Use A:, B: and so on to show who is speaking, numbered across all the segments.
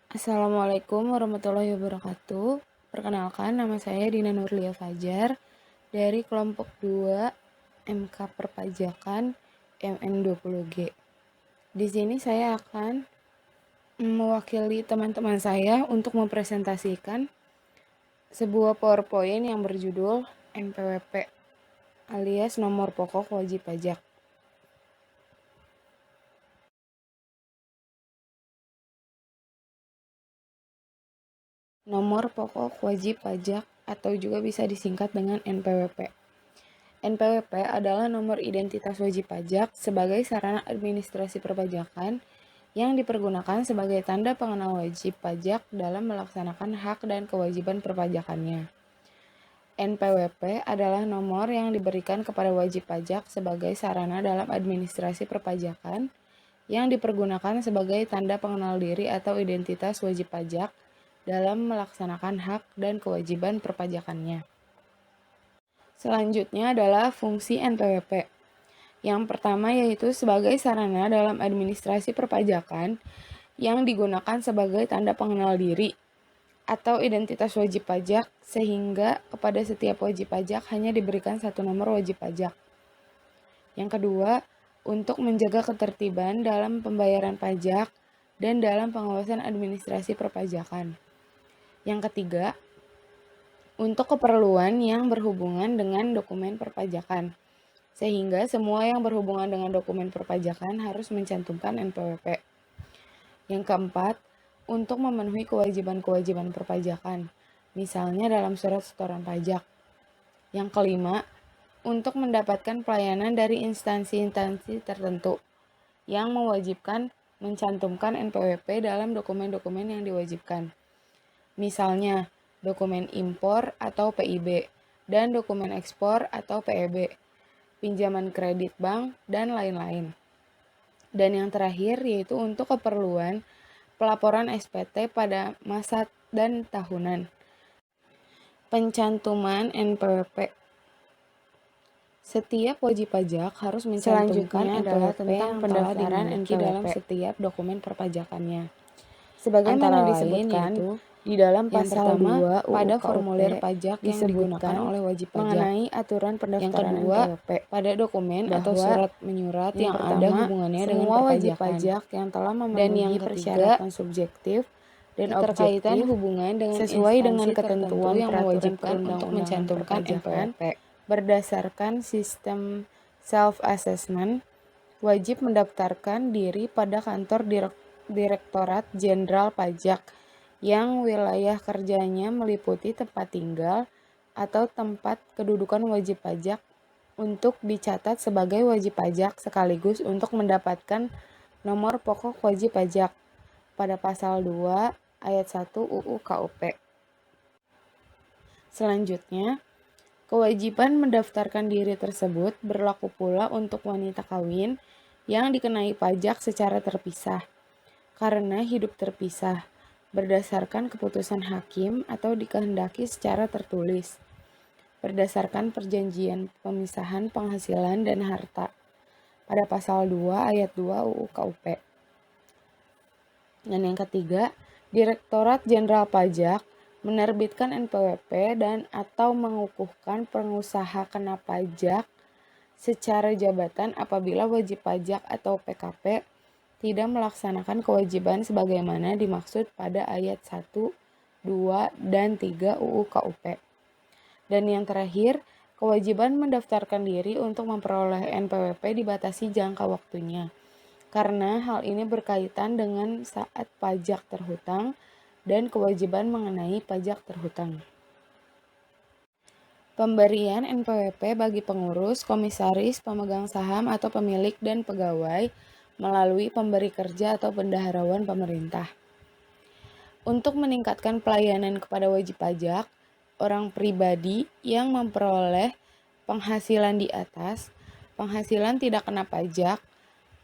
A: Assalamualaikum warahmatullahi wabarakatuh. Perkenalkan, nama saya Dina Nurlia Fajar dari kelompok 2 MK Perpajakan MN20G. Di sini saya akan mewakili teman-teman saya untuk mempresentasikan sebuah PowerPoint yang berjudul NPWP alias nomor pokok wajib pajak. Nomor pokok wajib pajak atau juga bisa disingkat dengan NPWP. NPWP adalah nomor identitas wajib pajak sebagai sarana administrasi perpajakan yang dipergunakan sebagai tanda pengenal wajib pajak dalam melaksanakan hak dan kewajiban perpajakannya. NPWP adalah nomor yang diberikan kepada wajib pajak sebagai sarana dalam administrasi perpajakan yang dipergunakan sebagai tanda pengenal diri atau identitas wajib pajak dalam melaksanakan hak dan kewajiban perpajakannya. Selanjutnya adalah fungsi NPWP. Yang pertama yaitu sebagai sarana dalam administrasi perpajakan yang digunakan sebagai tanda pengenal diri atau identitas wajib pajak sehingga kepada setiap wajib pajak hanya diberikan satu nomor wajib pajak. Yang kedua, untuk menjaga ketertiban dalam pembayaran pajak dan dalam pengawasan administrasi perpajakan. Yang ketiga, untuk keperluan yang berhubungan dengan dokumen perpajakan, sehingga semua yang berhubungan dengan dokumen perpajakan harus mencantumkan NPWP. Yang keempat, untuk memenuhi kewajiban-kewajiban perpajakan, misalnya dalam surat setoran pajak. Yang kelima, untuk mendapatkan pelayanan dari instansi-instansi tertentu yang mewajibkan mencantumkan NPWP dalam dokumen-dokumen yang diwajibkan. Misalnya, dokumen impor atau PIB dan dokumen ekspor atau PEB, pinjaman kredit bank, dan lain-lain. Dan yang terakhir yaitu untuk keperluan pelaporan SPT pada masa dan tahunan. Pencantuman NPWP. Setiap wajib pajak harus mencantumkan NPWP tentang pendaftaran NPWP dalam setiap dokumen perpajakannya. Sebagaimana disebutkan di dalam pasal 2 pada formulir pajak yang digunakan oleh wajib pajak mengenai aturan pendaftaran NPWP pada dokumen atau surat menyurat yang ada hubungannya dengan wajib pajak yang telah memenuhi persyaratan subjektif dan keterkaitan hubungan dengan sesuai dengan ketentuan yang mewajibkan untuk mencantumkan NPWP berdasarkan sistem self-assessment wajib mendaftarkan diri pada kantor Direktorat Jenderal Pajak yang wilayah kerjanya meliputi tempat tinggal atau tempat kedudukan wajib pajak untuk dicatat sebagai wajib pajak sekaligus untuk mendapatkan nomor pokok wajib pajak pada pasal 2 ayat 1 UU KUP. Selanjutnya, kewajiban mendaftarkan diri tersebut berlaku pula untuk wanita kawin yang dikenai pajak secara terpisah karena hidup terpisah berdasarkan keputusan hakim atau dikehendaki secara tertulis berdasarkan perjanjian pemisahan penghasilan dan harta pada pasal 2 ayat 2 UU KUP. Dan yang ketiga, Direktorat Jenderal Pajak menerbitkan NPWP dan atau mengukuhkan pengusaha kena pajak secara jabatan apabila wajib pajak atau PKP tidak melaksanakan kewajiban sebagaimana dimaksud pada ayat 1, 2, dan 3 UU KUP. Dan yang terakhir, kewajiban mendaftarkan diri untuk memperoleh NPWP dibatasi jangka waktunya, karena hal ini berkaitan dengan saat pajak terhutang dan kewajiban mengenai pajak terhutang. Pemberian NPWP bagi pengurus, komisaris, pemegang saham atau pemilik dan pegawai melalui pemberi kerja atau bendaharawan pemerintah. Untuk meningkatkan pelayanan kepada wajib pajak, orang pribadi yang memperoleh penghasilan di atas, penghasilan tidak kena pajak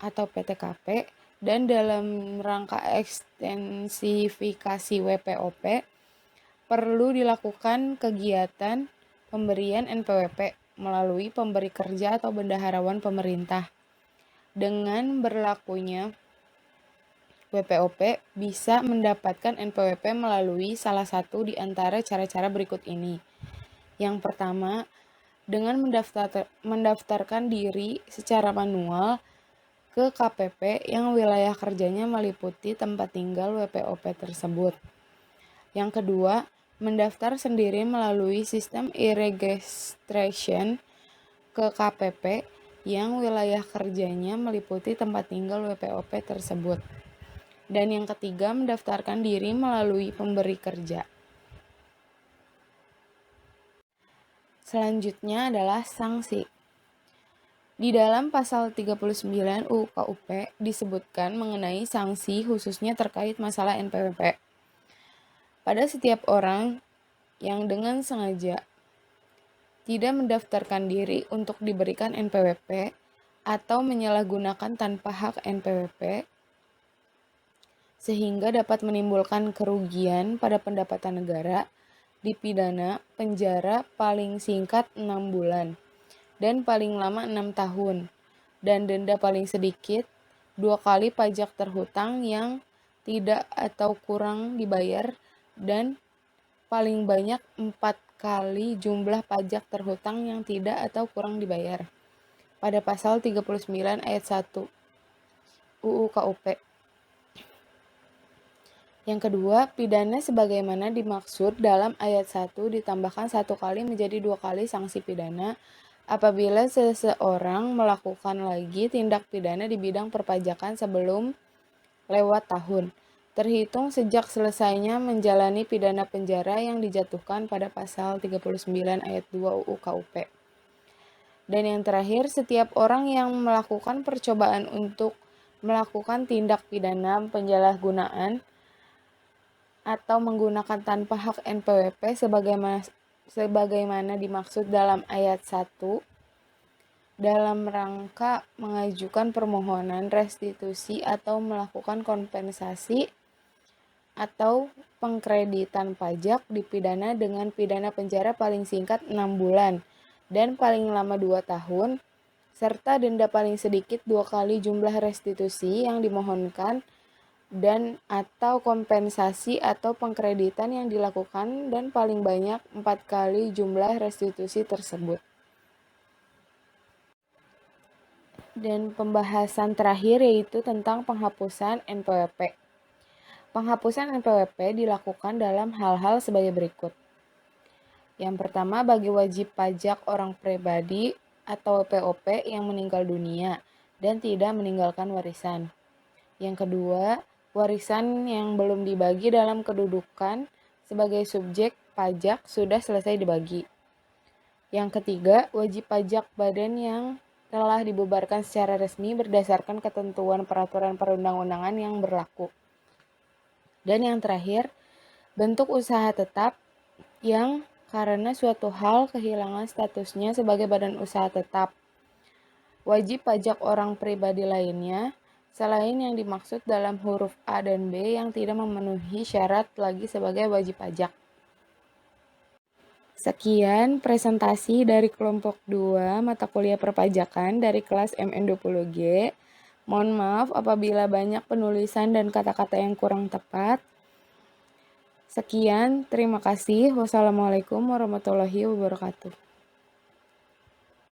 A: atau PTKP, dan dalam rangka ekstensifikasi WPOP, perlu dilakukan kegiatan pemberian NPWP melalui pemberi kerja atau bendaharawan pemerintah. Dengan berlakunya WPOP bisa mendapatkan NPWP melalui salah satu di antara cara-cara berikut ini. Yang pertama, dengan mendaftarkan diri secara manual ke KPP yang wilayah kerjanya meliputi tempat tinggal WPOP tersebut. Yang kedua, mendaftar sendiri melalui sistem e-registration ke KPP yang wilayah kerjanya meliputi tempat tinggal WPOP tersebut. Dan yang ketiga, mendaftarkan diri melalui pemberi kerja. Selanjutnya adalah sanksi. Di dalam pasal 39 UU KUP disebutkan mengenai sanksi khususnya terkait masalah NPWP. Pada setiap orang yang dengan sengaja tidak mendaftarkan diri untuk diberikan NPWP atau menyalahgunakan tanpa hak NPWP sehingga dapat menimbulkan kerugian pada pendapatan negara, dipidana penjara paling singkat 6 bulan dan paling lama 6 tahun dan denda paling sedikit 2 kali pajak terhutang yang tidak atau kurang dibayar dan paling banyak 4 kali jumlah pajak terhutang yang tidak atau kurang dibayar. Pada pasal 39 ayat 1 UU KUP. Yang kedua, pidana sebagaimana dimaksud dalam ayat 1 ditambahkan 1 kali menjadi 2 kali sanksi pidana apabila seseorang melakukan lagi tindak pidana di bidang perpajakan sebelum lewat tahun, terhitung sejak selesainya menjalani pidana penjara yang dijatuhkan pada pasal 39 ayat 2 UU KUP. Dan yang terakhir, setiap orang yang melakukan percobaan untuk melakukan tindak pidana penyalahgunaan atau menggunakan tanpa hak NPWP sebagaimana dimaksud dalam ayat 1 dalam rangka mengajukan permohonan restitusi atau melakukan kompensasi atau pengkreditan pajak dipidana dengan pidana penjara paling singkat 6 bulan dan paling lama 2 tahun serta denda paling sedikit 2 kali jumlah restitusi yang dimohonkan dan atau kompensasi atau pengkreditan yang dilakukan dan paling banyak 4 kali jumlah restitusi tersebut. Dan pembahasan terakhir yaitu tentang penghapusan NPWP. Penghapusan NPWP dilakukan dalam hal-hal sebagai berikut. Yang pertama, bagi wajib pajak orang pribadi atau WPOP yang meninggal dunia dan tidak meninggalkan warisan. Yang kedua, warisan yang belum dibagi dalam kedudukan sebagai subjek pajak sudah selesai dibagi. Yang ketiga, wajib pajak badan yang telah dibubarkan secara resmi berdasarkan ketentuan peraturan perundang-undangan yang berlaku. Dan yang terakhir, bentuk usaha tetap yang karena suatu hal kehilangan statusnya sebagai badan usaha tetap. Wajib pajak orang pribadi lainnya selain yang dimaksud dalam huruf A dan B yang tidak memenuhi syarat lagi sebagai wajib pajak. Sekian presentasi dari kelompok 2 mata kuliah perpajakan dari kelas MN20G. Mohon maaf apabila banyak penulisan dan kata-kata yang kurang tepat. Sekian, terima kasih. Wassalamualaikum warahmatullahi wabarakatuh.